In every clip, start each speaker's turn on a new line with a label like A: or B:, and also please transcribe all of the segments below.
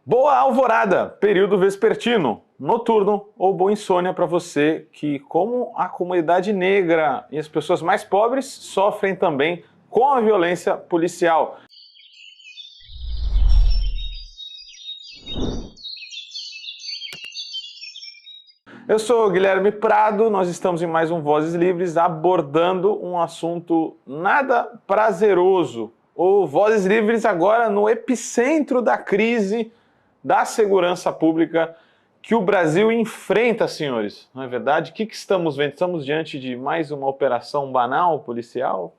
A: Boa alvorada, período vespertino, noturno ou boa insônia para você que, como a comunidade negra e as pessoas mais pobres, sofrem também com a violência policial. Eu sou o Guilherme Prado, nós estamos em mais um Vozes Livres abordando um assunto nada prazeroso, ou Vozes Livres agora no epicentro da crise da segurança pública que o Brasil enfrenta, senhores. Não é verdade? O que estamos vendo? Estamos diante de mais uma operação banal policial?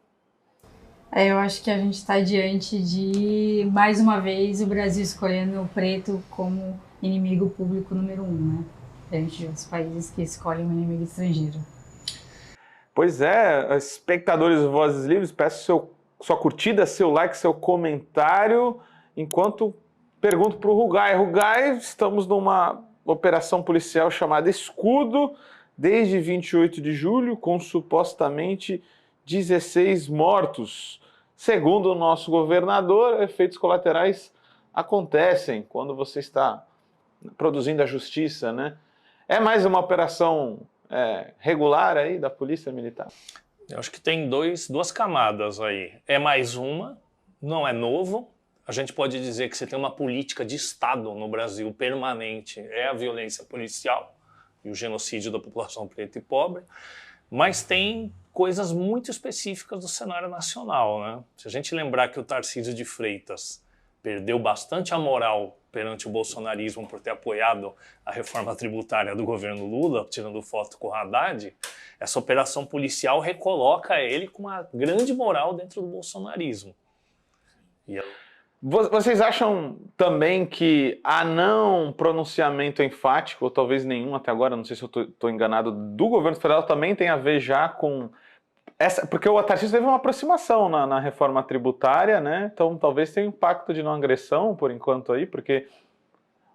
B: Eu acho que a gente está diante de, mais uma vez, o Brasil escolhendo o preto como inimigo público número um, né? Diante de outros países que escolhem um inimigo estrangeiro.
A: Pois é, espectadores do Vozes Livres, peço sua curtida, seu like, seu comentário, enquanto pergunto para o Rugai. Rugai, estamos numa operação policial chamada Escudo, desde 28 de julho, com supostamente 16 mortos. Segundo o nosso governador, efeitos colaterais acontecem quando você está produzindo a justiça, né? É mais uma operação regular aí da Polícia Militar?
C: Eu acho que tem duas camadas aí. É mais uma, não é novo. A gente pode dizer que você tem uma política de Estado no Brasil permanente. É a violência policial e o genocídio da população preta e pobre. Mas tem coisas muito específicas do cenário nacional, né? Se a gente lembrar que o Tarcísio de Freitas perdeu bastante a moral perante o bolsonarismo por ter apoiado a reforma tributária do governo Lula, tirando foto com o Haddad, essa operação policial recoloca ele com uma grande moral dentro do bolsonarismo.
A: Vocês acham também que há não pronunciamento enfático, ou talvez nenhum até agora, não sei se eu estou enganado, do governo federal também tem a ver já com essa, porque o Tarcísio teve uma aproximação na reforma tributária, né? Então talvez tenha impacto de não agressão por enquanto aí, porque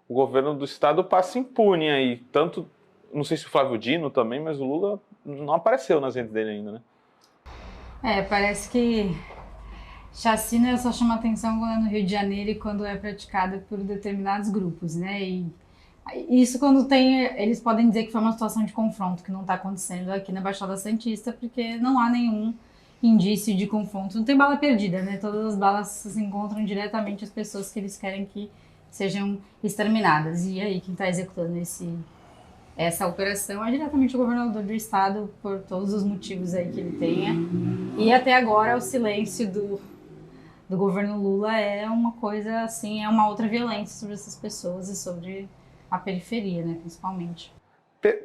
A: o governo do estado passa impune aí, tanto, não sei se o Flávio Dino também, mas o Lula não apareceu nas redes dele ainda, né?
B: Parece que chacina só chama atenção quando é no Rio de Janeiro e quando é praticada por determinados grupos, né? E isso quando tem, eles podem dizer que foi uma situação de confronto que não está acontecendo aqui na Baixada Santista, porque não há nenhum indício de confronto, não tem bala perdida, né? Todas as balas se encontram diretamente as pessoas que eles querem que sejam exterminadas. E aí quem está executando essa operação é diretamente o governador do estado, por todos os motivos aí que ele tenha. E até agora o silêncio do governo Lula é uma coisa assim, é uma outra violência sobre essas pessoas e sobre a periferia, né, principalmente.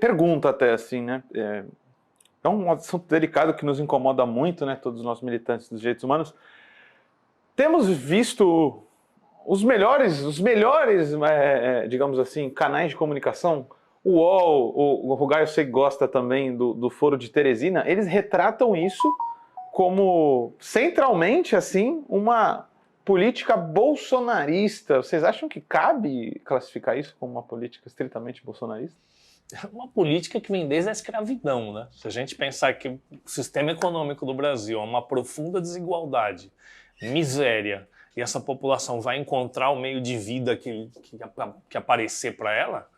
A: Pergunta até assim, né? É um assunto delicado que nos incomoda muito, né? Todos nós militantes dos direitos humanos. Temos visto os melhores, digamos assim, canais de comunicação. O UOL, o Rugai, eu sei que gosta também do Foro de Teresina, eles retratam isso como centralmente assim uma política bolsonarista. Vocês acham que cabe classificar isso como uma política estritamente bolsonarista?
C: É uma política que vem desde a escravidão, né? Se a gente pensar que o sistema econômico do Brasil é uma profunda desigualdade, miséria, e essa população vai encontrar o meio de vida que aparecer para ela,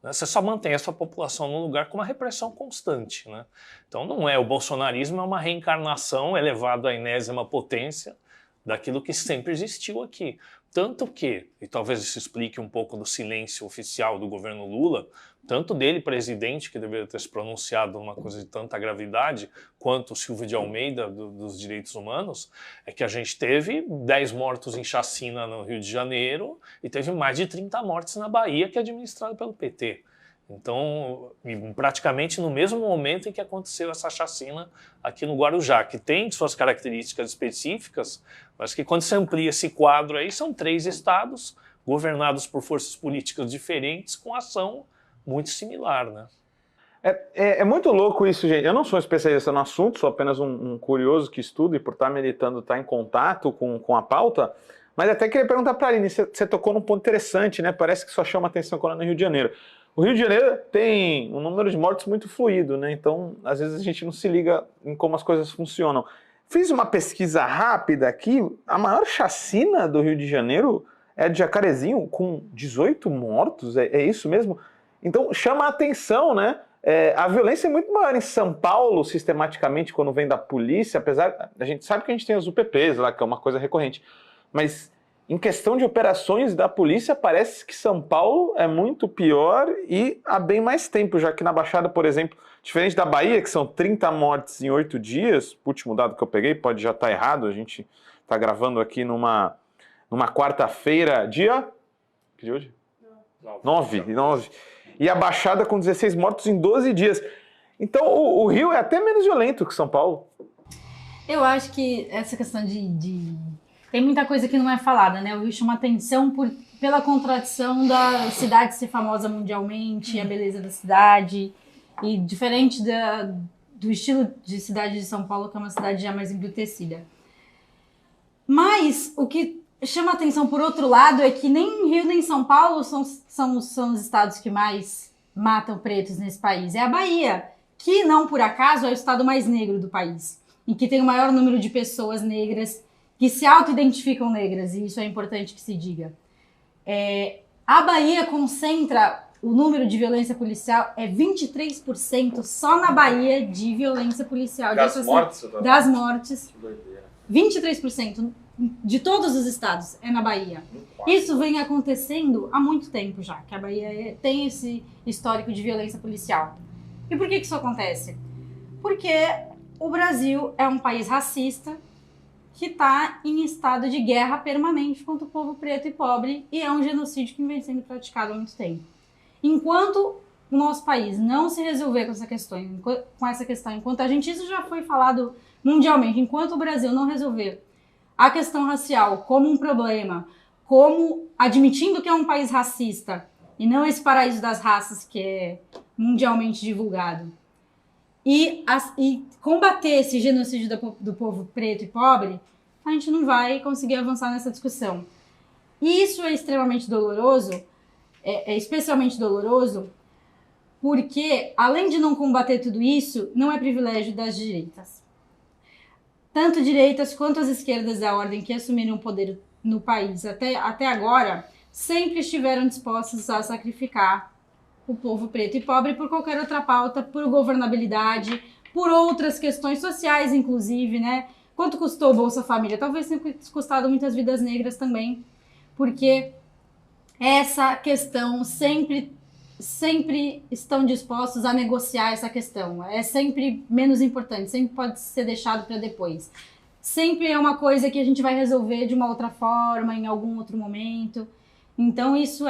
C: né? Você só mantém essa população num lugar com uma repressão constante, né? Então não é, o bolsonarismo é uma reencarnação elevada à enésima potência daquilo que sempre existiu aqui. Tanto que, e talvez isso explique um pouco do silêncio oficial do governo Lula, tanto dele, presidente, que deveria ter se pronunciado numa coisa de tanta gravidade, quanto o Silvio de Almeida, dos direitos humanos, é que a gente teve 10 mortos em chacina no Rio de Janeiro e teve mais de 30 mortes na Bahia, que é administrada pelo PT. Então, praticamente no mesmo momento em que aconteceu essa chacina aqui no Guarujá, que tem suas características específicas, mas que quando você amplia esse quadro aí, são 3 estados governados por forças políticas diferentes com ação muito similar, né?
A: É muito louco isso, gente. Eu não sou um especialista no assunto, sou apenas um curioso que estuda e por estar militando, estar em contato com a pauta, mas até queria perguntar para a Aline, você tocou num ponto interessante, né? Parece que só chama atenção quando é no Rio de Janeiro. O Rio de Janeiro tem um número de mortes muito fluido, né? Então, às vezes a gente não se liga em como as coisas funcionam. Fiz uma pesquisa rápida aqui, a maior chacina do Rio de Janeiro é a de Jacarezinho, com 18 mortos, é isso mesmo? Então chama a atenção, né? A violência é muito maior em São Paulo, sistematicamente, quando vem da polícia, apesar, a gente sabe que a gente tem as UPPs lá, que é uma coisa recorrente, mas em questão de operações da polícia, parece que São Paulo é muito pior e há bem mais tempo, já que na Baixada, por exemplo, diferente da Bahia, que são 30 mortes em 8 dias, o último dado que eu peguei pode já estar errado, a gente está gravando aqui numa quarta-feira, dia... Que dia hoje? 9. E a Baixada com 16 mortos em 12 dias. Então o Rio é até menos violento que São Paulo.
B: Eu acho que essa questão tem muita coisa que não é falada, né? O Rio chama atenção pela contradição da cidade ser famosa mundialmente, a beleza da cidade, e diferente do estilo de cidade de São Paulo, que é uma cidade já mais embrutecida. Mas o que chama atenção, por outro lado, é que nem Rio nem São Paulo são os estados que mais matam pretos nesse país. É a Bahia, que não por acaso é o estado mais negro do país, e que tem o maior número de pessoas negras que se auto-identificam negras, e isso é importante que se diga. A Bahia concentra o número de violência policial, 23% só na Bahia de violência policial.
A: Das mortes?
B: Das mortes. 23% de todos os estados é na Bahia. Isso vem acontecendo há muito tempo já, que a Bahia tem esse histórico de violência policial. E por que isso acontece? Porque o Brasil é um país racista, que está em estado de guerra permanente contra o povo preto e pobre, e é um genocídio que vem sendo praticado há muito tempo. Enquanto o nosso país não se resolver com essa questão, enquanto isso já foi falado mundialmente, enquanto o Brasil não resolver a questão racial como um problema, como admitindo que é um país racista, e não esse paraíso das raças que é mundialmente divulgado, e combater esse genocídio do povo preto e pobre, a gente não vai conseguir avançar nessa discussão. E isso é extremamente doloroso, é especialmente doloroso, porque, além de não combater tudo isso, não é privilégio das direitas. Tanto direitas quanto as esquerdas da ordem que assumiram o poder no país até agora, sempre estiveram dispostas a sacrificar o povo preto e pobre por qualquer outra pauta, por governabilidade, por outras questões sociais, inclusive, né? Quanto custou o Bolsa Família? Talvez tenha custado muitas vidas negras também, porque essa questão sempre estão dispostos a negociar essa questão. É sempre menos importante, sempre pode ser deixado para depois. Sempre é uma coisa que a gente vai resolver de uma outra forma, em algum outro momento. Então isso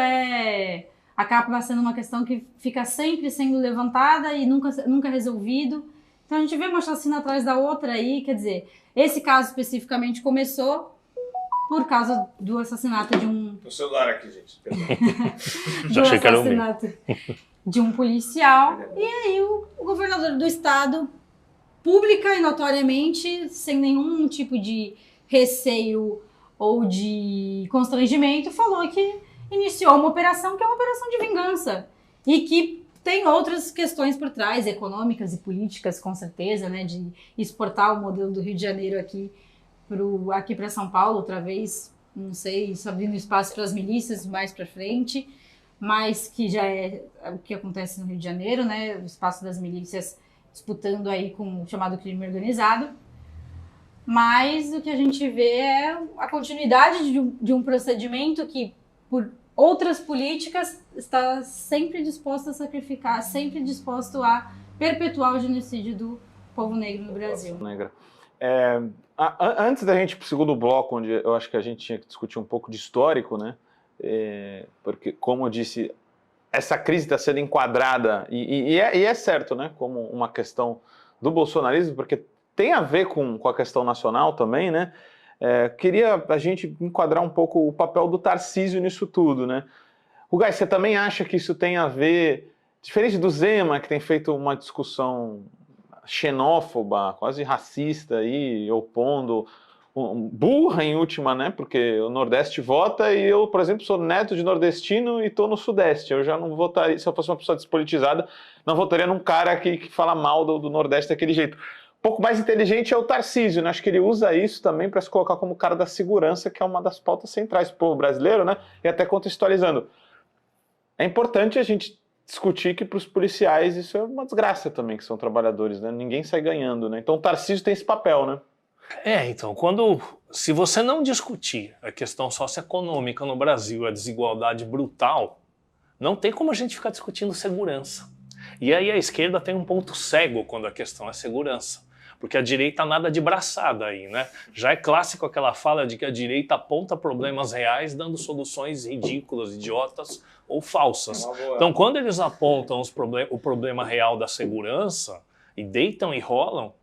B: acaba sendo uma questão que fica sempre sendo levantada e nunca resolvido. Então a gente vê uma chacina atrás da outra aí, quer dizer, esse caso especificamente começou por causa do assassinato de um...
A: O celular aqui, gente.
C: Já achei que era o meu.
B: De um policial. E aí o governador do estado, pública e notoriamente, sem nenhum tipo de receio ou de constrangimento, falou que iniciou uma operação que é uma operação de vingança e que tem outras questões por trás, econômicas e políticas, com certeza, né, de exportar o modelo do Rio de Janeiro aqui para São Paulo outra vez, não sei, só abrindo espaço para as milícias mais para frente, mas que já é o que acontece no Rio de Janeiro, né, o espaço das milícias disputando aí com o chamado crime organizado. Mas o que a gente vê é a continuidade de um procedimento que, por outras políticas, está sempre disposto a sacrificar, sempre disposto a perpetuar o genocídio do povo negro no Brasil.
A: Antes da gente ir para o segundo bloco, onde eu acho que a gente tinha que discutir um pouco de histórico, né? Porque, como eu disse, essa crise está sendo enquadrada, e é certo, né? Como uma questão do bolsonarismo, porque tem a ver com a questão nacional também, né? Queria a gente enquadrar um pouco o papel do Tarcísio nisso tudo, né? Rugay, você também acha que isso tem a ver, diferente do Zema, que tem feito uma discussão xenófoba, quase racista aí, opondo, burra em última, né? Porque o Nordeste vota e eu, por exemplo, sou neto de nordestino e estou no Sudeste. Eu já não votaria, se eu fosse uma pessoa despolitizada, não votaria num cara que fala mal do Nordeste daquele jeito. pouco mais inteligente é o Tarcísio, né? Acho que ele usa isso também para se colocar como cara da segurança, que é uma das pautas centrais do povo brasileiro, né? E até contextualizando. É importante a gente discutir que para os policiais isso é uma desgraça também, que são trabalhadores, né? Ninguém sai ganhando, né? Então o Tarcísio tem esse papel, né?
C: Então, se você não discutir a questão socioeconômica no Brasil, a desigualdade brutal, não tem como a gente ficar discutindo segurança. E aí a esquerda tem um ponto cego quando a questão é segurança. Porque a direita nada de braçada aí, né? Já é clássico aquela fala de que a direita aponta problemas reais dando soluções ridículas, idiotas ou falsas. Então, quando eles apontam o problema real da segurança e deitam e rolam,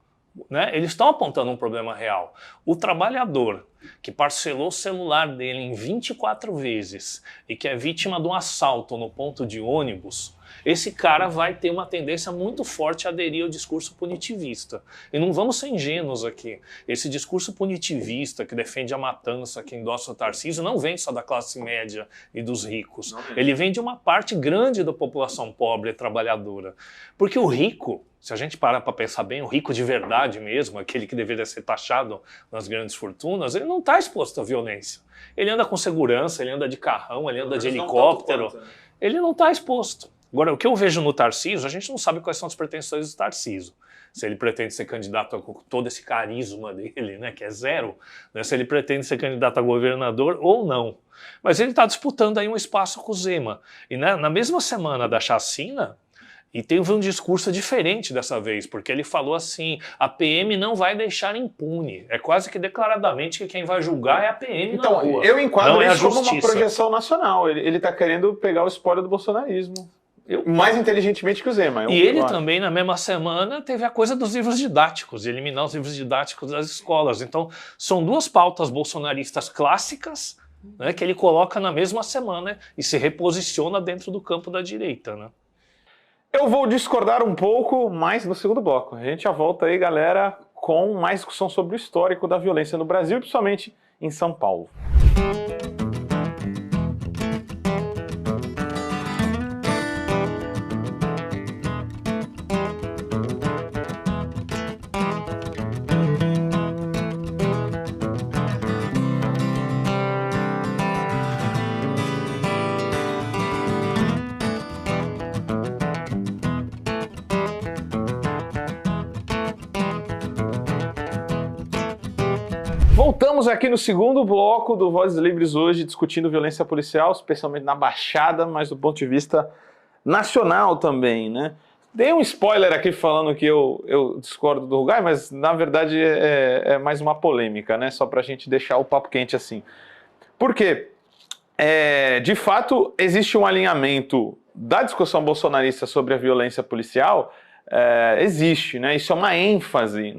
C: né, eles estão apontando um problema real. O trabalhador que parcelou o celular dele em 24 vezes e que é vítima de um assalto no ponto de ônibus, esse cara vai ter uma tendência muito forte a aderir ao discurso punitivista. E não vamos ser ingênuos aqui. Esse discurso punitivista que defende a matança, que endossa o Tarcísio, não vem só da classe média e dos ricos. Ele vem de uma parte grande da população pobre e trabalhadora. Porque o rico, se a gente parar para pensar bem, o rico de verdade mesmo, aquele que deveria ser taxado nas grandes fortunas, ele não está exposto à violência. Ele anda com segurança, ele anda de carrão, ele anda de helicóptero. Ele não está exposto. Agora, o que eu vejo no Tarcísio, a gente não sabe quais são as pretensões do Tarcísio. Se ele pretende ser candidato com todo esse carisma dele, né, que é zero, né, se ele pretende ser candidato a governador ou não. Mas ele está disputando aí um espaço com o Zema. E né, na mesma semana da chacina, e teve um discurso diferente dessa vez, porque ele falou assim, a PM não vai deixar impune. É quase que declaradamente que quem vai julgar é a PM na rua.
A: Eu enquadro isso como uma
C: justiça.
A: Projeção nacional. Ele está querendo pegar o espólio do bolsonarismo. Mais inteligentemente que o Zema.
C: E ele também, na mesma semana, teve a coisa dos livros didáticos, de eliminar os livros didáticos das escolas. Então, são duas pautas bolsonaristas clássicas, né, que ele coloca na mesma semana e se reposiciona dentro do campo da direita, né?
A: Eu vou discordar um pouco mais no segundo bloco. A gente já volta aí, galera, com mais discussão sobre o histórico da violência no Brasil, principalmente em São Paulo. Voltamos aqui no segundo bloco do Vozes Livres hoje, discutindo violência policial, especialmente na Baixada, mas do ponto de vista nacional também, né? Dei um spoiler aqui falando que eu discordo do Rugai, mas na verdade é mais uma polêmica, né? Só pra gente deixar o papo quente assim. Por quê? De fato, existe um alinhamento da discussão bolsonarista sobre a violência policial. Existe, né? Isso é uma ênfase,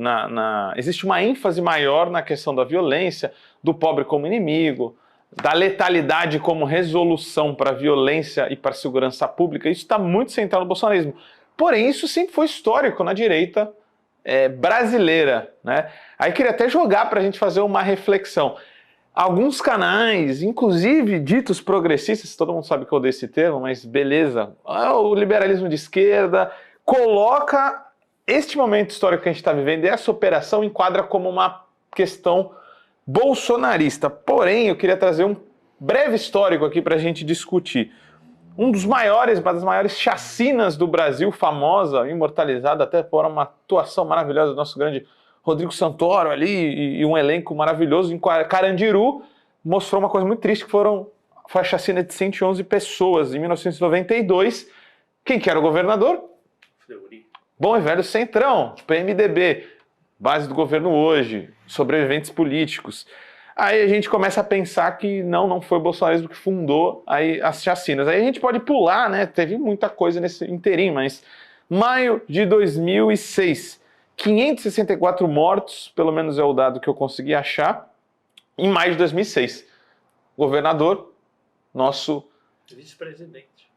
A: existe uma ênfase maior na questão da violência, do pobre como inimigo, da letalidade como resolução para a violência e para a segurança pública. Isso está muito central no bolsonarismo. Porém, isso sempre foi histórico na direita brasileira, né? Aí queria até jogar para a gente fazer uma reflexão. Alguns canais, inclusive ditos progressistas, todo mundo sabe que eu odeio esse termo, mas beleza, o liberalismo de esquerda, coloca este momento histórico que a gente está vivendo e essa operação enquadra como uma questão bolsonarista. Porém, eu queria trazer um breve histórico aqui para a gente discutir. Uma das maiores chacinas do Brasil, famosa, imortalizada até por uma atuação maravilhosa do nosso grande Rodrigo Santoro ali e um elenco maravilhoso em Carandiru, mostrou uma coisa muito triste, que foi a chacina de 111 pessoas em 1992. Quem que era o governador? Bom e velho Centrão, PMDB, base do governo hoje, sobreviventes políticos. Aí a gente começa a pensar que não foi o bolsonarismo que fundou aí as chacinas. Aí a gente pode pular, né? Teve muita coisa nesse inteirinho, mas maio de 2006, 564 mortos, pelo menos é o dado que eu consegui achar, em maio de 2006. Governador, nosso
C: vice-presidente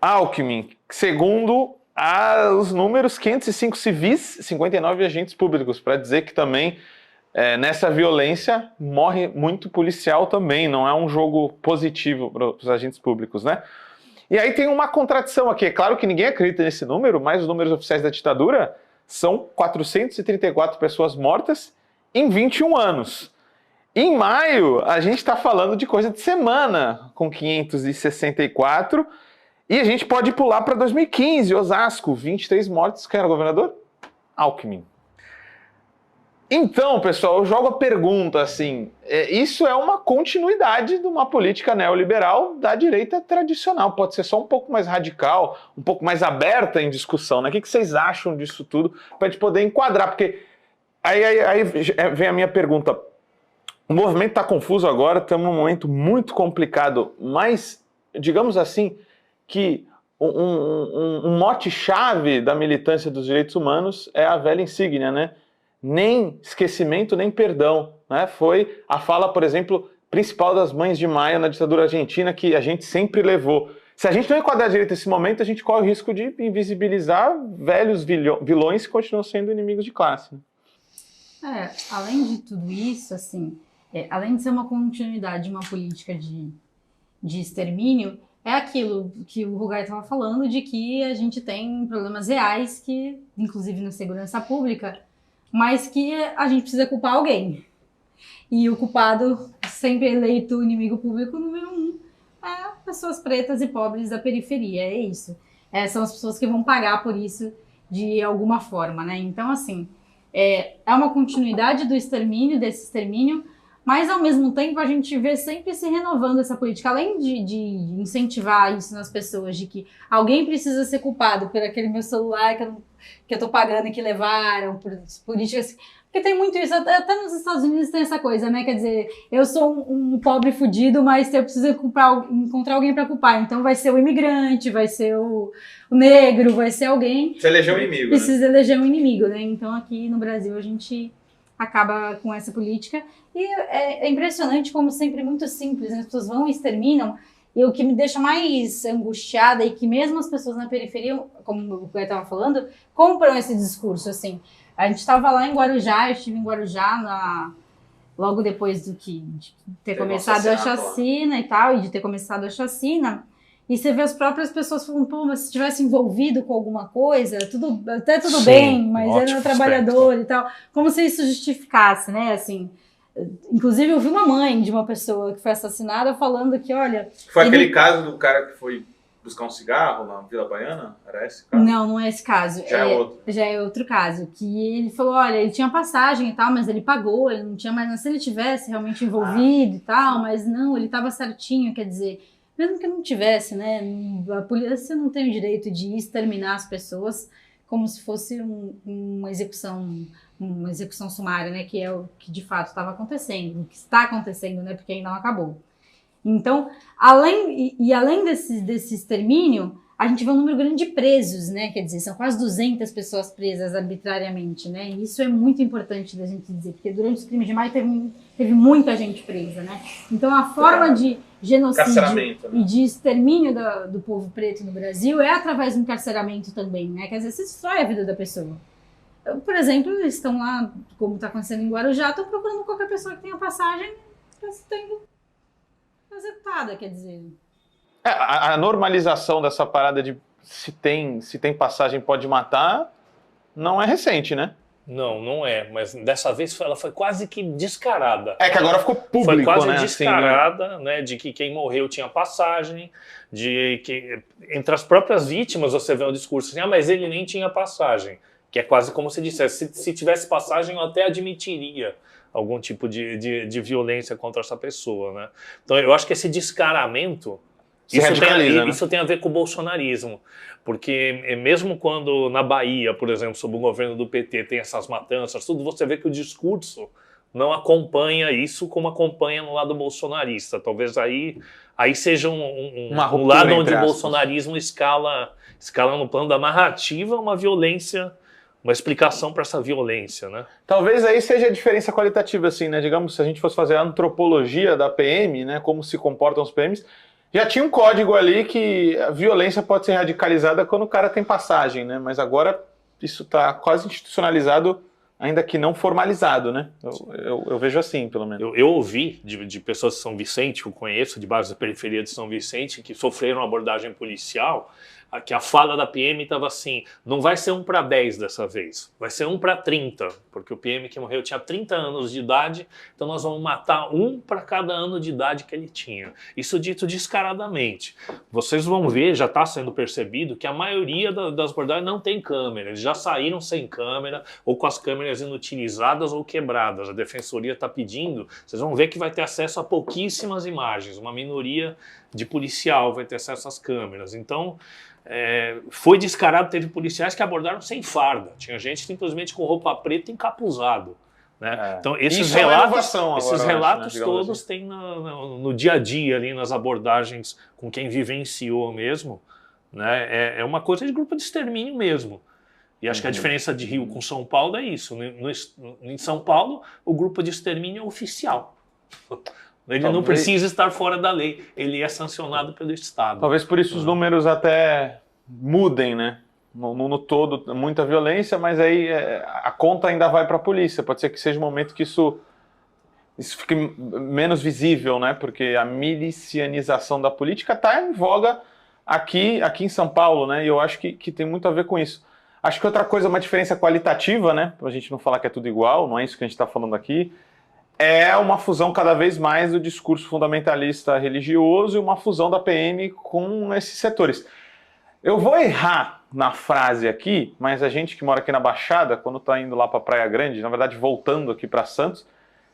A: Alckmin, segundo os números, 505 civis, 59 agentes públicos, para dizer que também nessa violência morre muito policial também, não é um jogo positivo para os agentes públicos, né? E aí tem uma contradição aqui, é claro que ninguém acredita nesse número, mas os números oficiais da ditadura são 434 pessoas mortas em 21 anos. Em maio, a gente está falando de coisa de semana, com 564, e a gente pode pular para 2015, Osasco, 23 mortes. Quem era o governador? Alckmin. Então, pessoal, eu jogo a pergunta assim, isso é uma continuidade de uma política neoliberal da direita tradicional, pode ser só um pouco mais radical, um pouco mais aberta em discussão, né? O que vocês acham disso tudo, para a gente poder enquadrar, porque aí vem a minha pergunta, o movimento está confuso agora, estamos num momento muito complicado, mas, digamos assim, que um mote-chave da militância dos direitos humanos é a velha insígnia, né? Nem esquecimento, nem perdão, né? Foi a fala, por exemplo, principal das Mães de Maio na ditadura argentina, que a gente sempre levou. Se a gente não enquadrar direito esse momento, a gente corre o risco de invisibilizar velhos vilões que continuam sendo inimigos de classe. Né?
B: Além de tudo isso, assim, além de ser uma continuidade de uma política de extermínio, é aquilo que o Rugai estava falando, de que a gente tem problemas reais, que, inclusive na segurança pública, mas que a gente precisa culpar alguém. E o culpado, sempre eleito inimigo público número 1, é pessoas pretas e pobres da periferia, é isso. São as pessoas que vão pagar por isso de alguma forma, né? Então, assim, é uma continuidade do extermínio, desse extermínio, mas, ao mesmo tempo, a gente vê sempre se renovando essa política, além de incentivar isso nas pessoas, de que alguém precisa ser culpado por aquele meu celular que eu tô pagando e que levaram, por políticas... Porque tem muito isso, até nos Estados Unidos tem essa coisa, né? Quer dizer, eu sou um pobre fudido, mas eu preciso encontrar alguém para culpar. Então vai ser o imigrante, vai ser o negro, vai ser alguém...
A: Você eleger um inimigo,
B: precisa eleger um inimigo, né? Então, aqui no Brasil, a gente acaba com essa política. E é impressionante como sempre muito simples, né? As pessoas vão e exterminam, e o que me deixa mais angustiada é que mesmo as pessoas na periferia, como o Guilherme estava falando, compram esse discurso, assim. A gente estava lá em Guarujá, eu estive em Guarujá logo depois de ter começado a chacina e tal, e de ter começado a chacina, e você vê as próprias pessoas falando, pô, mas se tivesse envolvido com alguma coisa, tudo Sim, bem, mas era um trabalhador e tal, como se isso justificasse, né, assim... Inclusive, eu vi uma mãe de uma pessoa que foi assassinada falando que, olha...
A: Foi aquele caso do cara que foi buscar um cigarro na Vila Baiana? Era esse caso?
B: Não é esse caso.
A: Já é outro.
B: Já é outro caso. Que ele falou, olha, ele tinha passagem e tal, mas ele pagou, ele não tinha mais... Se ele tivesse realmente envolvido e tal, mas não, ele estava certinho, quer dizer... Mesmo que não tivesse, né? A polícia não tem o direito de exterminar as pessoas como se fosse uma execução sumária, né, que é o que de fato estava acontecendo, o que está acontecendo, né, porque ainda não acabou. Então, além desse extermínio, a gente vê um número grande de presos, né, quer dizer, são quase 200 pessoas presas arbitrariamente, né, e isso é muito importante da gente dizer, porque durante os crimes de maio teve muita gente presa, né, então a forma de genocídio, né, e de extermínio do povo preto no Brasil é através do encarceramento também, né, quer dizer, você destrói a vida da pessoa. Por exemplo, eles estão lá, como está acontecendo em Guarujá, estão procurando qualquer pessoa que tenha passagem para sendo executada, quer dizer.
A: A normalização dessa parada de se tem passagem pode matar não é recente, né?
C: Não é, mas dessa vez ela foi quase que descarada.
A: É que agora ficou público,
C: foi quase
A: né?
C: descarada,
A: assim,
C: né? De que quem morreu tinha passagem, de que entre as próprias vítimas você vê o discurso assim, mas ele nem tinha passagem. Que é quase como se dissesse, se tivesse passagem eu até admitiria algum tipo de violência contra essa pessoa, né? Então eu acho que esse descaramento, isso tem a ver com o bolsonarismo, porque mesmo quando na Bahia, por exemplo, sob o governo do PT tem essas matanças, tudo, você vê que o discurso não acompanha isso como acompanha no lado bolsonarista. Talvez aí seja um lado onde o bolsonarismo escala no plano da narrativa uma violência, uma explicação para essa violência, né?
A: Talvez aí seja a diferença qualitativa, assim, né? Digamos, se a gente fosse fazer a antropologia da PM, né? Como se comportam os PMs, já tinha um código ali que a violência pode ser radicalizada quando o cara tem passagem, né? Mas agora isso está quase institucionalizado ainda que não formalizado, né? Eu vejo assim, pelo menos.
C: Eu ouvi de pessoas de São Vicente, que eu conheço, de baixo da periferia de São Vicente, que sofreram abordagem policial, que a fala da PM estava assim, não vai ser 1 para 10 dessa vez, vai ser 1 para 30, porque o PM que morreu tinha 30 anos de idade, então nós vamos matar 1 para cada ano de idade que ele tinha. Isso dito descaradamente. Vocês vão ver, já está sendo percebido, que a maioria das abordagens não tem câmera, eles já saíram sem câmera, ou com as câmeras inutilizadas ou quebradas. A Defensoria está pedindo, vocês vão ver que vai ter acesso a pouquíssimas imagens, uma minoria de policial vai ter acesso às câmeras. Então, foi descarado, teve policiais que abordaram sem farda, tinha gente simplesmente com roupa preta encapuzado, né? Então esses relatos todos assim. Tem no dia a dia ali nas abordagens com quem vivenciou mesmo, né? É uma coisa de grupo de extermínio mesmo. E acho que a diferença de Rio com São Paulo é isso. Em São Paulo o grupo de extermínio é oficial. Ele não precisa estar fora da lei, ele é sancionado pelo Estado.
A: Talvez por isso os números até mudem, né? No todo, muita violência, mas aí a conta ainda vai para a polícia. Pode ser que seja um momento que isso fique menos visível, né? Porque a milicianização da política está em voga aqui em São Paulo, né? E eu acho que tem muito a ver com isso. Acho que outra coisa, uma diferença qualitativa, né? Para a gente não falar que é tudo igual, não é isso que a gente está falando aqui. É uma fusão cada vez mais do discurso fundamentalista religioso e uma fusão da PM com esses setores. Eu vou errar na frase aqui, mas a gente que mora aqui na Baixada, quando está indo lá para Praia Grande, na verdade voltando aqui para Santos,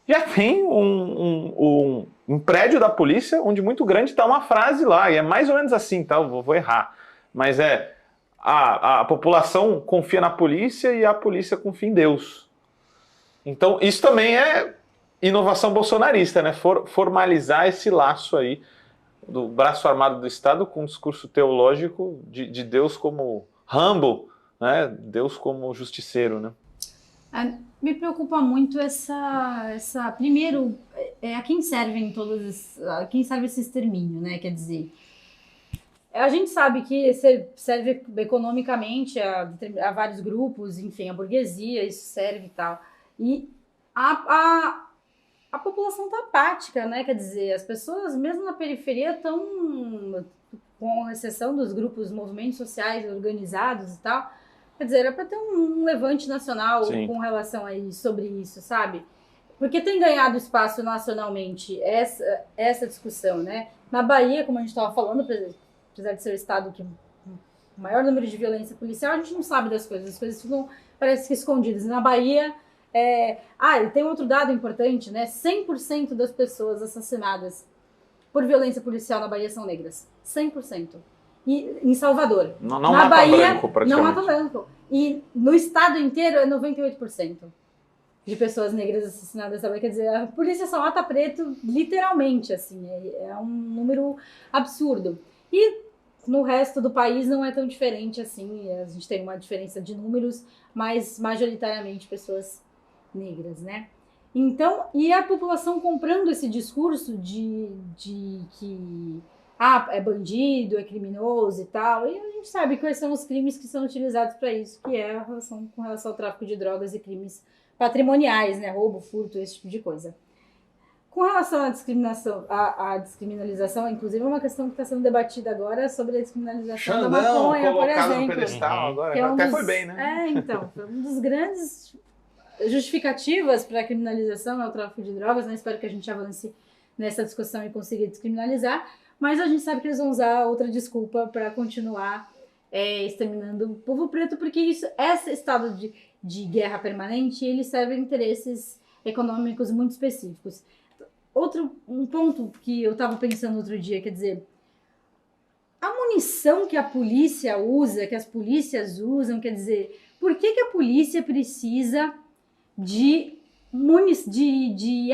A: já tem um prédio da polícia onde muito grande está uma frase lá, e é mais ou menos assim, tá? Eu vou errar, mas a população confia na polícia e a polícia confia em Deus. Então isso também é inovação bolsonarista, né? Formalizar esse laço aí do braço armado do Estado com um discurso teológico de Deus como Rambo, né? Deus como justiceiro, né?
B: Me preocupa muito primeiro, a quem servem quem serve esse extermínio, né? Quer dizer, a gente sabe que serve economicamente a vários grupos, enfim, a burguesia, isso serve e tal. E a população está apática, né? Quer dizer, as pessoas, mesmo na periferia, estão, com exceção dos grupos, movimentos sociais organizados e tal. Quer dizer, era para ter um levante nacional Sim. com relação sobre isso, sabe? Porque tem ganhado espaço nacionalmente essa discussão, né? Na Bahia, como a gente estava falando, apesar de ser o estado que o maior número de violência policial, a gente não sabe das coisas. As coisas ficam, parece que escondidas. Na Bahia... e tem outro dado importante, né? 100% das pessoas assassinadas por violência policial na Bahia são negras. 100%. E em Salvador.
A: Não
B: na
A: mata
B: Bahia,
A: branco, praticamente. Não mata
B: branco. E no estado inteiro é 98% de pessoas negras assassinadas na Bahia. Quer dizer, a polícia só mata preto literalmente, assim. É um número absurdo. E no resto do país não é tão diferente assim. A gente tem uma diferença de números, mas majoritariamente pessoas negras, né? Então, e a população comprando esse discurso de que é bandido, é criminoso e tal, e a gente sabe quais são os crimes que são utilizados para isso, que é com relação ao tráfico de drogas e crimes patrimoniais, né? Roubo, furto, esse tipo de coisa. Com relação à discriminação, à descriminalização, inclusive é uma questão que está sendo debatida agora sobre a descriminalização da maconha, por exemplo.
A: No pedestal agora, até foi bem, né?
B: Então, foi um dos grandes justificativas para a criminalização é o tráfico de drogas, né? Espero que a gente avance nessa discussão e consiga descriminalizar, mas a gente sabe que eles vão usar outra desculpa para continuar exterminando o povo preto, porque esse estado de guerra permanente, ele serve a interesses econômicos muito específicos. Um ponto que eu estava pensando outro dia, quer dizer, a munição que a polícia usa, que as polícias usam, quer dizer, por que a polícia precisa de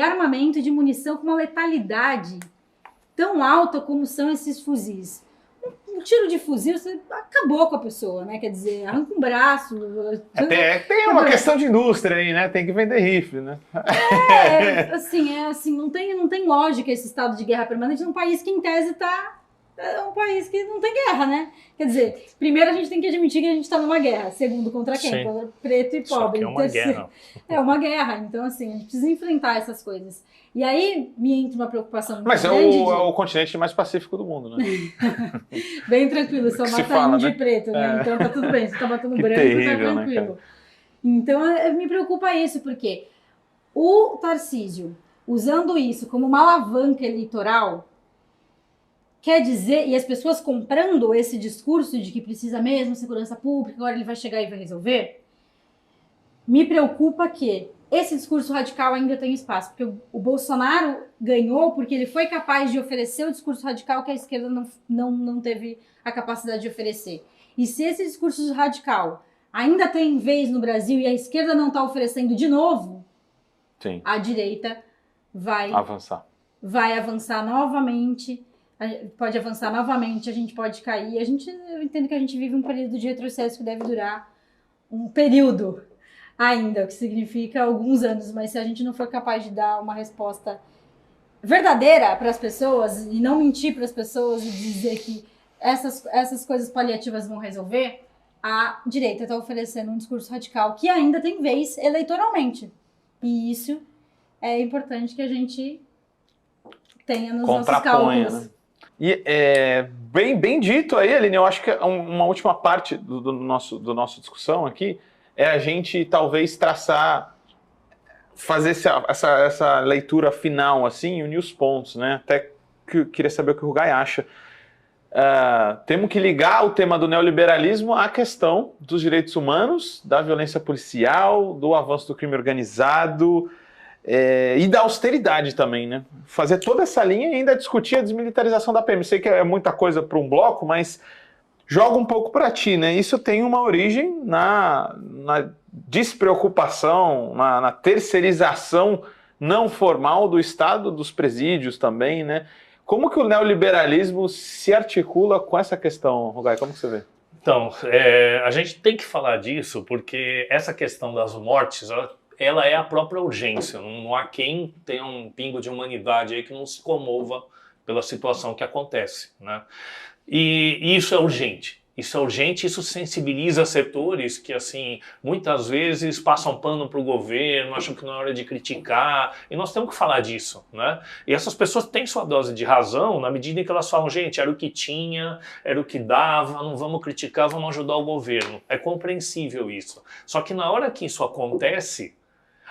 B: armamento, de munição com uma letalidade tão alta como são esses fuzis? Um tiro de fuzil, você acabou com a pessoa, né? Quer dizer, arranca um braço.
A: Tem uma questão de indústria aí, né? Tem que vender rifle, né?
B: Assim, não tem lógica esse estado de guerra permanente num país que, em tese, está é um país que não tem guerra, né? Quer dizer, primeiro a gente tem que admitir que a gente está numa guerra. Segundo, contra quem?
C: Sim.
B: Contra preto e pobre.
C: Só que é uma
B: Terceiro,
C: guerra.
B: é uma guerra. Então, assim, a gente precisa enfrentar essas coisas. E aí me entra uma preocupação muito
A: Mas é
B: grande.
A: o continente mais pacífico do mundo, né?
B: Bem tranquilo, só
A: Que se
B: mata
A: fala,
B: índio
A: né?
B: e preto, né?
A: É.
B: Então tá tudo bem. Se tá matando
A: Que
B: branco,
A: terrível,
B: tá
A: né,
B: tranquilo.
A: cara?
B: Então me preocupa isso, porque o Tarcísio, usando isso como uma alavanca eleitoral, quer dizer, e as pessoas comprando esse discurso de que precisa mesmo segurança pública, agora ele vai chegar e vai resolver, me preocupa que esse discurso radical ainda tem espaço, porque o Bolsonaro ganhou porque ele foi capaz de oferecer o discurso radical que a esquerda não teve a capacidade de oferecer. E se esse discurso radical ainda tem vez no Brasil e a esquerda não está oferecendo de novo,
A: Sim.
B: a direita vai
A: Avançar.
B: novamente, pode avançar novamente, a gente pode cair. Eu entendo que a gente vive um período de retrocesso que deve durar um período ainda, o que significa alguns anos, mas se a gente não for capaz de dar uma resposta verdadeira para as pessoas e não mentir para as pessoas e dizer que essas coisas paliativas vão resolver, a direita está oferecendo um discurso radical que ainda tem vez eleitoralmente. E isso é importante que a gente tenha nos nossos cálculos.
A: Né? E bem dito aí, Aline, eu acho que uma última parte do nosso discussão aqui é a gente talvez fazer essa leitura final, assim, e unir os pontos, né? Até que eu queria saber o que o Rugai acha. Temos que ligar o tema do neoliberalismo à questão dos direitos humanos, da violência policial, do avanço do crime organizado e da austeridade também, né? Fazer toda essa linha e ainda discutir a desmilitarização da PM. Sei que é muita coisa para um bloco, mas joga um pouco para ti, né? Isso tem uma origem na despreocupação, na terceirização não formal do Estado, dos presídios também, né? Como que o neoliberalismo se articula com essa questão, Rugai? Como que você vê?
C: Então, a gente tem que falar disso porque essa questão das mortes, ela é a própria urgência. Não há quem tenha um pingo de humanidade aí que não se comova pela situação que acontece, né? E isso é urgente. Isso é urgente, isso sensibiliza setores que, assim, muitas vezes passam pano para o governo, acham que não é hora de criticar, e nós temos que falar disso, né? E essas pessoas têm sua dose de razão na medida em que elas falam, gente, era o que tinha, era o que dava, não vamos criticar, vamos ajudar o governo. É compreensível isso. Só que na hora que isso acontece,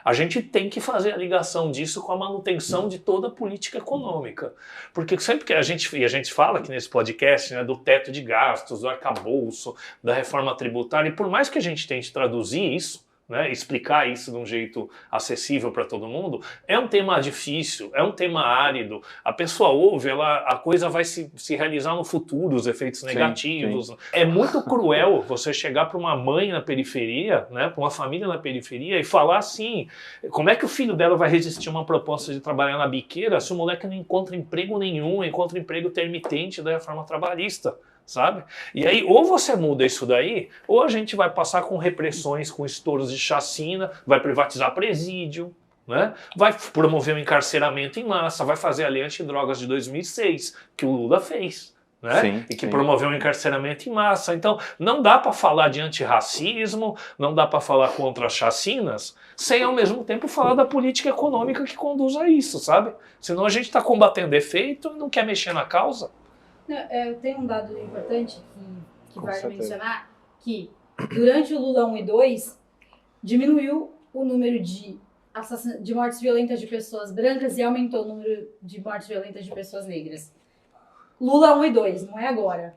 C: a gente tem que fazer a ligação disso com a manutenção de toda a política econômica. Porque sempre que a gente fala aqui nesse podcast, né, do teto de gastos, do arcabouço, da reforma tributária, e por mais que a gente tente traduzir isso, né, explicar isso de um jeito acessível para todo mundo, é um tema difícil, é um tema árido. A pessoa ouve, a coisa vai se realizar no futuro, os efeitos negativos. Sim. É muito cruel você chegar para uma mãe na periferia, né, para uma família na periferia e falar assim, como é que o filho dela vai resistir a uma proposta de trabalhar na biqueira se o moleque não encontra emprego nenhum, encontra emprego intermitente da reforma trabalhista? Sabe? E aí, ou você muda isso daí, ou a gente vai passar com repressões, com estouros de chacina, vai privatizar presídio, né? Vai promover o encarceramento em massa, vai fazer a lei antidrogas de 2006, que o Lula fez. Né?
A: Sim,
C: e que promoveu o encarceramento em massa. Então, não dá para falar de antirracismo, não dá para falar contra as chacinas, sem ao mesmo tempo falar da política econômica que conduz a isso, sabe? Senão a gente está combatendo efeito e não quer mexer na causa.
B: Eu tenho um dado importante que vale mencionar, que durante o Lula 1 e 2, diminuiu o número de mortes violentas de pessoas brancas e aumentou o número de mortes violentas de pessoas negras. Lula 1 e 2, não é agora.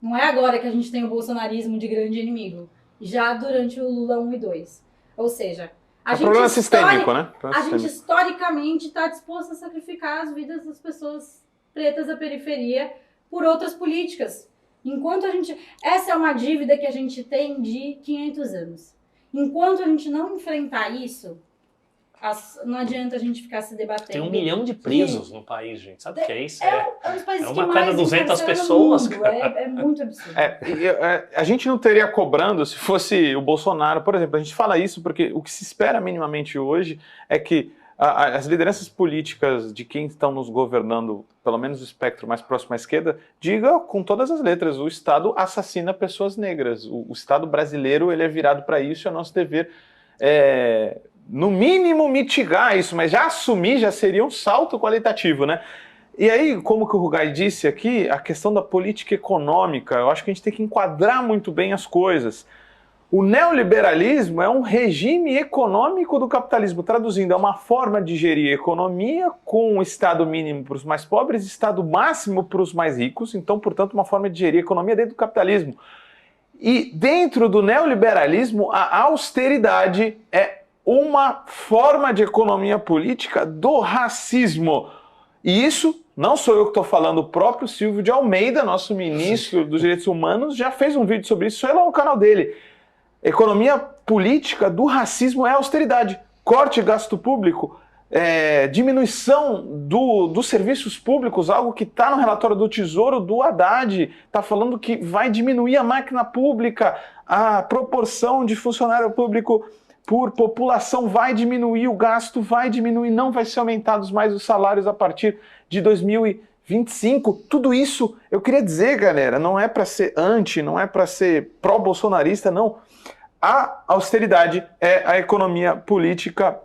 B: Não é agora que a gente tem o bolsonarismo de grande inimigo. Já durante o Lula 1 e 2. Ou seja, a gente
A: sistêmico, né?
B: Gente historicamente está disposto a sacrificar as vidas das pessoas pretas da periferia por outras políticas. Essa é uma dívida que a gente tem de 500 anos. Enquanto a gente não enfrentar isso, não adianta a gente ficar se debatendo.
C: Tem 1 milhão de presos no país, gente. Sabe o que é isso?
B: É um dos países
C: uma
B: que
C: cada
B: mais
C: 200 pessoas.
B: É muito absurdo.
A: A gente não estaria cobrando se fosse o Bolsonaro, por exemplo. A gente fala isso porque o que se espera minimamente hoje é que as lideranças políticas de quem estão nos governando, pelo menos o espectro mais próximo à esquerda, diga com todas as letras, o Estado assassina pessoas negras. O Estado brasileiro ele é virado para isso, é nosso dever, no mínimo, mitigar isso, mas já assumir já seria um salto qualitativo, né? E aí, como que o Rugai disse aqui, a questão da política econômica, eu acho que a gente tem que enquadrar muito bem as coisas. O neoliberalismo é um regime econômico do capitalismo, traduzindo, é uma forma de gerir a economia com um Estado mínimo para os mais pobres e Estado máximo para os mais ricos, então, portanto, uma forma de gerir a economia dentro do capitalismo. E dentro do neoliberalismo, a austeridade é uma forma de economia política do racismo. E isso não sou eu que estou falando, o próprio Silvio de Almeida, nosso ministro dos Direitos Humanos, já fez um vídeo sobre isso, foi lá no canal dele. Economia política do racismo é austeridade, corte de gasto público, diminuição dos serviços públicos, algo que está no relatório do Tesouro do Haddad, está falando que vai diminuir a máquina pública, a proporção de funcionário público por população vai diminuir, o gasto vai diminuir, não vai ser aumentados mais os salários a partir de 2025. Tudo isso, eu queria dizer, galera, não é para ser anti, não é para ser pró-bolsonarista, não. A austeridade é a economia política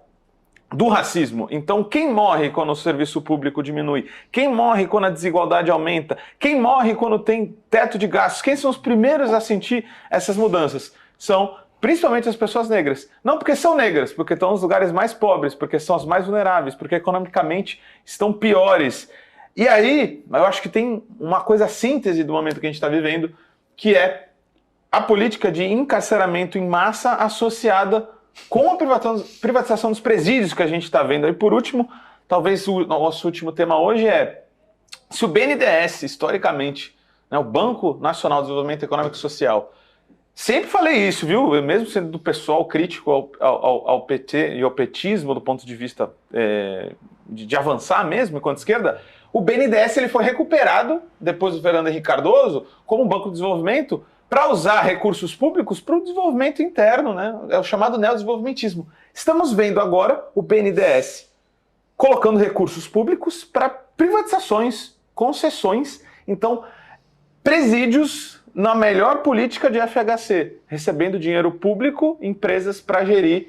A: do racismo. Então, quem morre quando o serviço público diminui? Quem morre quando a desigualdade aumenta? Quem morre quando tem teto de gastos? Quem são os primeiros a sentir essas mudanças? São principalmente as pessoas negras. Não porque são negras, porque estão nos lugares mais pobres, porque são as mais vulneráveis, porque economicamente estão piores. E aí, eu acho que tem uma coisa síntese do momento que a gente está vivendo, que é a política de encarceramento em massa associada com a privatização dos presídios que a gente está vendo. E por último, talvez o nosso último tema hoje é se o BNDES, historicamente, né, o Banco Nacional de Desenvolvimento Econômico e Social, sempre falei isso, viu? Eu mesmo sendo do pessoal crítico ao PT e ao petismo do ponto de vista de avançar mesmo enquanto esquerda, o BNDES ele foi recuperado depois do Fernando Henrique Cardoso como um banco de desenvolvimento para usar recursos públicos para o desenvolvimento interno, né? É o chamado neodesenvolvimentismo. Estamos vendo agora o BNDES colocando recursos públicos para privatizações, concessões. Então, presídios na melhor política de FHC, recebendo dinheiro público, empresas para gerir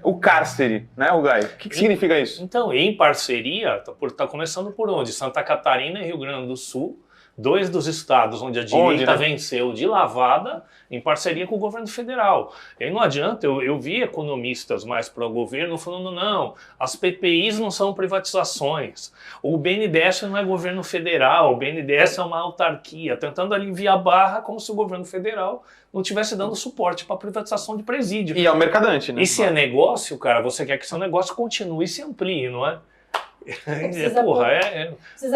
A: o cárcere, né, Rugai? O que significa isso?
C: Então, em parceria, tá começando por onde? Santa Catarina e Rio Grande do Sul, dois dos estados onde a direita venceu de lavada, em parceria com o governo federal. E aí não adianta, eu vi economistas mais para o governo falando, não, as PPIs não são privatizações, o BNDES não é governo federal, o BNDES é uma autarquia, tentando aliviar a barra como se o governo federal não estivesse dando suporte para a privatização de presídio.
A: E é o mercadante, né?
C: E se é negócio, cara, você quer que seu negócio continue e se amplie, não é?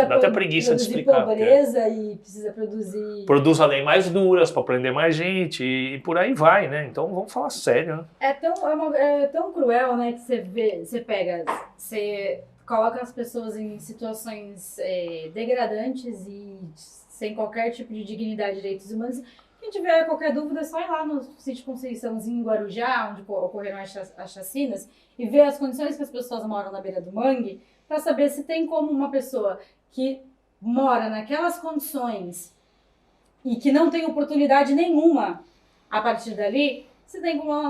C: Dá até preguiça de explicar.
B: Pobreza e precisa produzir...
C: Produz a lei mais duras para prender mais gente e por aí vai, né? Então vamos falar sério, né?
B: É tão cruel, né, que você coloca as pessoas em situações degradantes e sem qualquer tipo de dignidade e direitos humanos. Quem tiver qualquer dúvida é só ir lá no sítio Conceiçãozinho em Guarujá, onde ocorreram as chacinas, e ver as condições que as pessoas moram na beira do mangue, para saber se tem como uma pessoa que mora naquelas condições e que não tem oportunidade nenhuma a partir dali, se tem como ela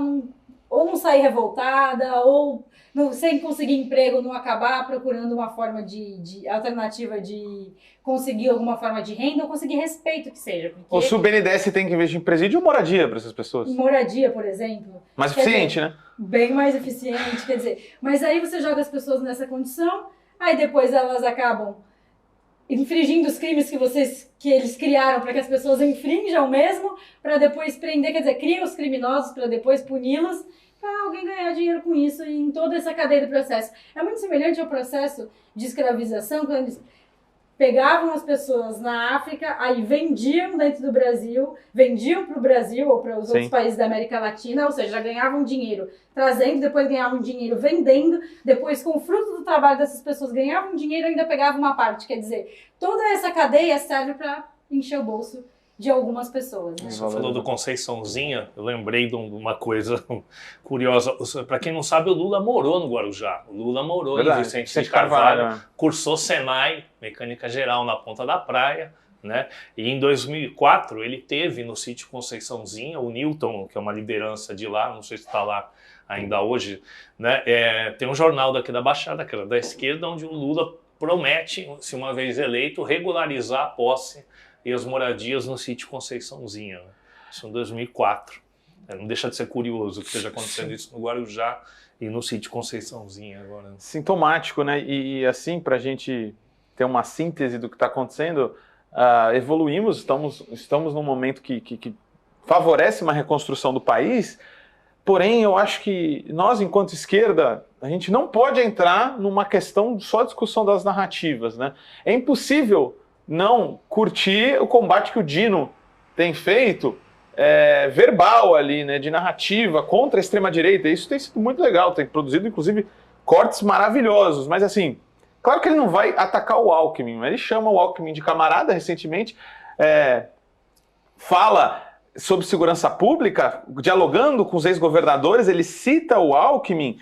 B: não sair revoltada, ou sem conseguir emprego, não acabar procurando uma forma de alternativa de conseguir alguma forma de renda ou conseguir respeito que seja.
A: Ou se o BNDES tem que investir em presídio ou moradia para essas pessoas?
B: Moradia, por exemplo.
A: Mais eficiente, né?
B: Bem mais eficiente, quer dizer. Mas aí você joga as pessoas nessa condição, aí depois elas acabam infringindo os crimes que eles criaram para que as pessoas infrinjam mesmo, para depois prender, quer dizer, criam os criminosos para depois puni-los, para alguém ganhar dinheiro com isso e em toda essa cadeia do processo. É muito semelhante ao processo de escravização, quando eles pegavam as pessoas na África, aí vendiam dentro do Brasil, vendiam para o Brasil ou para os outros países da América Latina, ou seja, já ganhavam dinheiro trazendo, depois ganhavam dinheiro vendendo, depois com o fruto do trabalho dessas pessoas ganhavam dinheiro e ainda pegavam uma parte. Quer dizer, toda essa cadeia serve para encher o bolso de algumas pessoas. Né?
C: Você falou do Conceiçãozinha, eu lembrei de uma coisa curiosa. Para quem não sabe, o Lula morou no Guarujá. O Lula morou em Vicente de Carvalho, cursou Senai, Mecânica Geral, na Ponta da Praia, né? E em 2004 ele teve no sítio Conceiçãozinha, o Newton, que é uma liderança de lá, não sei se está lá ainda hoje, né? Tem um jornal daqui da Baixada, que era da esquerda, onde o Lula promete, se uma vez eleito, regularizar a posse e as moradias no sítio Conceiçãozinha. Né? Isso em 2004. Não deixa de ser curioso que esteja acontecendo isso no Guarujá e no sítio Conceiçãozinha agora.
A: Sintomático, né? E assim, para a gente ter uma síntese do que está acontecendo, evoluímos, estamos num momento que favorece uma reconstrução do país, porém eu acho que nós, enquanto esquerda, a gente não pode entrar numa questão só discussão das narrativas, né? É impossível não curtir o combate que o Dino tem feito, verbal ali, né, de narrativa contra a extrema-direita. Isso tem sido muito legal, tem produzido, inclusive, cortes maravilhosos. Mas, assim, claro que ele não vai atacar o Alckmin, ele chama o Alckmin de camarada recentemente, fala sobre segurança pública, dialogando com os ex-governadores, ele cita o Alckmin.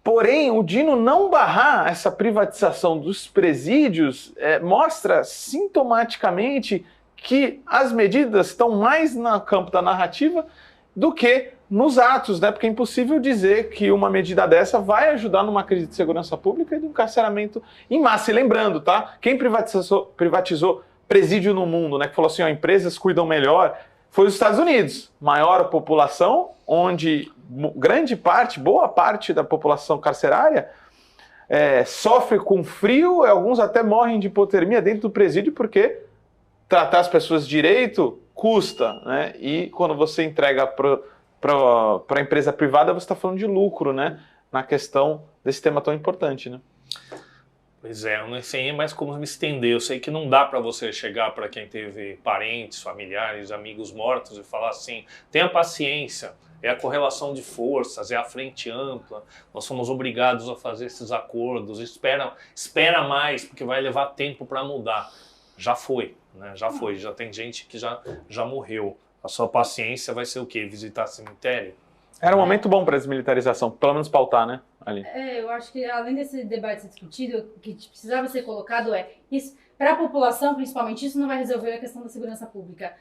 A: Porém, o Dino não barrar essa privatização dos presídios mostra sintomaticamente que as medidas estão mais no campo da narrativa do que nos atos, né? Porque é impossível dizer que uma medida dessa vai ajudar numa crise de segurança pública e de um encarceramento em massa. E lembrando, tá? Quem privatizou presídio no mundo, né? Que falou assim, ó, empresas cuidam melhor, foi os Estados Unidos. Maior população, onde grande parte, boa parte da população carcerária sofre com frio, alguns até morrem de hipotermia dentro do presídio porque tratar as pessoas direito custa, né? E quando você entrega para a empresa privada, você está falando de lucro, né? Na questão desse tema tão importante, né?
C: Pois é, eu não sei mais como me estender. Eu sei que não dá para você chegar para quem teve parentes, familiares, amigos mortos e falar assim, tenha paciência, é a correlação de forças, é a frente ampla, nós somos obrigados a fazer esses acordos, espera mais, porque vai levar tempo para mudar. Já foi, né? Já foi, já tem gente que já morreu. A sua paciência vai ser o quê? Visitar cemitério?
A: Era um momento bom para a desmilitarização, pelo menos pautar, né? Ali.
B: Eu acho que além desse debate ser discutido, o que precisava ser colocado isso, para a população, principalmente, isso não vai resolver a questão da segurança pública.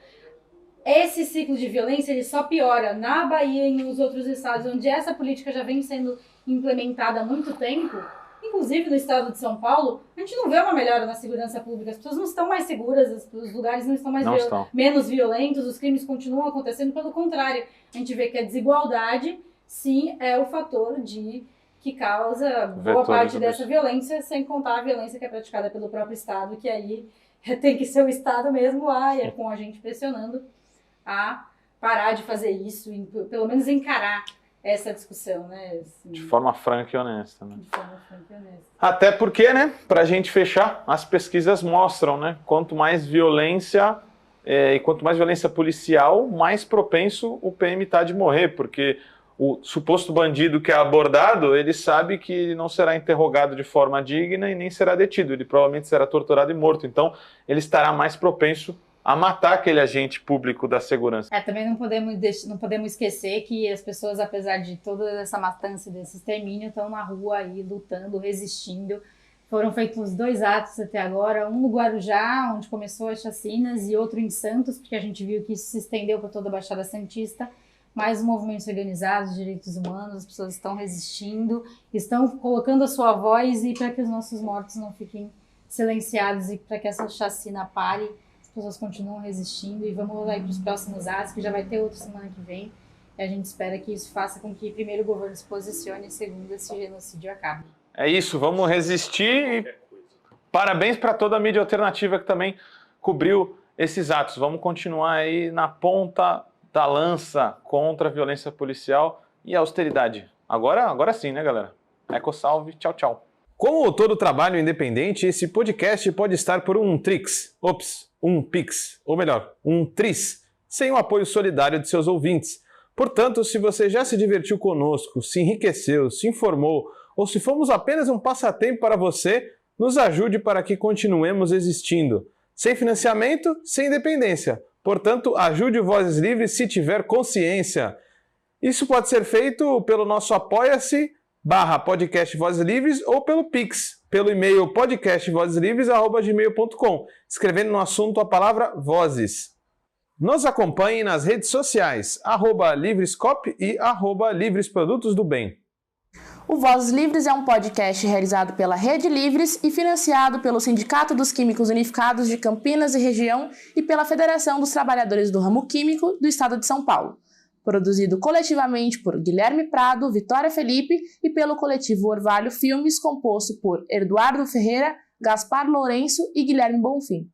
B: Esse ciclo de violência ele só piora na Bahia e nos outros estados, onde essa política já vem sendo implementada há muito tempo. Inclusive no estado de São Paulo, a gente não vê uma melhora na segurança pública. As pessoas não estão mais seguras, os lugares não estão mais menos violentos, os crimes continuam acontecendo. Pelo contrário, a gente vê que a desigualdade, sim, é o fator que causa boa parte dessa violência, sem contar a violência que é praticada pelo próprio Estado, que aí tem que ser o Estado mesmo lá, e com a gente pressionando a parar de fazer isso, pelo menos encarar essa discussão, né? Assim,
A: de forma franca e honesta, né?
B: De forma franca e honesta.
A: Até porque, né, pra gente fechar, as pesquisas mostram, né, quanto mais violência e quanto mais violência policial, mais propenso o PM tá de morrer, porque o suposto bandido que é abordado, ele sabe que não será interrogado de forma digna e nem será detido, ele provavelmente será torturado e morto, então ele estará mais propenso a matar aquele agente público da segurança.
B: Também não podemos esquecer que as pessoas, apesar de toda essa matança, desse extermínio, estão na rua aí lutando, resistindo. Foram feitos 2 atos até agora, um no Guarujá, onde começou as chacinas, e outro em Santos, porque a gente viu que isso se estendeu para toda a Baixada Santista. Mais movimentos organizados de direitos humanos, as pessoas estão resistindo, estão colocando a sua voz e para que os nossos mortos não fiquem silenciados e para que essa chacina pare. As pessoas continuam resistindo e vamos lá para os próximos atos, que já vai ter outro semana que vem. E a gente espera que isso faça com que, primeiro, o governo se posicione e, segundo, esse genocídio acabe.
A: É isso, vamos resistir e parabéns para toda a mídia alternativa que também cobriu esses atos. Vamos continuar aí na ponta da lança contra a violência policial e a austeridade. Agora sim, né, galera? EcoSalve, tchau, tchau. Como todo trabalho independente, esse podcast pode estar por um Pix, ou melhor, um Tris, sem o apoio solidário de seus ouvintes. Portanto, se você já se divertiu conosco, se enriqueceu, se informou, ou se fomos apenas um passatempo para você, nos ajude para que continuemos existindo. Sem financiamento, sem independência. Portanto, ajude o Vozes Livres se tiver consciência. Isso pode ser feito pelo nosso apoia-se/podcast Vozes Livres ou pelo Pix, pelo e-mail podcastvozeslivres@gmail.com, escrevendo no assunto a palavra Vozes. Nos acompanhe nas redes sociais, @Livrescop e @Livresprodutos do Bem.
D: O Vozes Livres é um podcast realizado pela Rede Livres e financiado pelo Sindicato dos Químicos Unificados de Campinas e Região e pela Federação dos Trabalhadores do Ramo Químico do Estado de São Paulo. Produzido coletivamente por Guilherme Prado, Vitória Felipe e pelo coletivo Orvalho Filmes, composto por Eduardo Ferreira, Gaspar Lourenço e Guilherme Bonfim.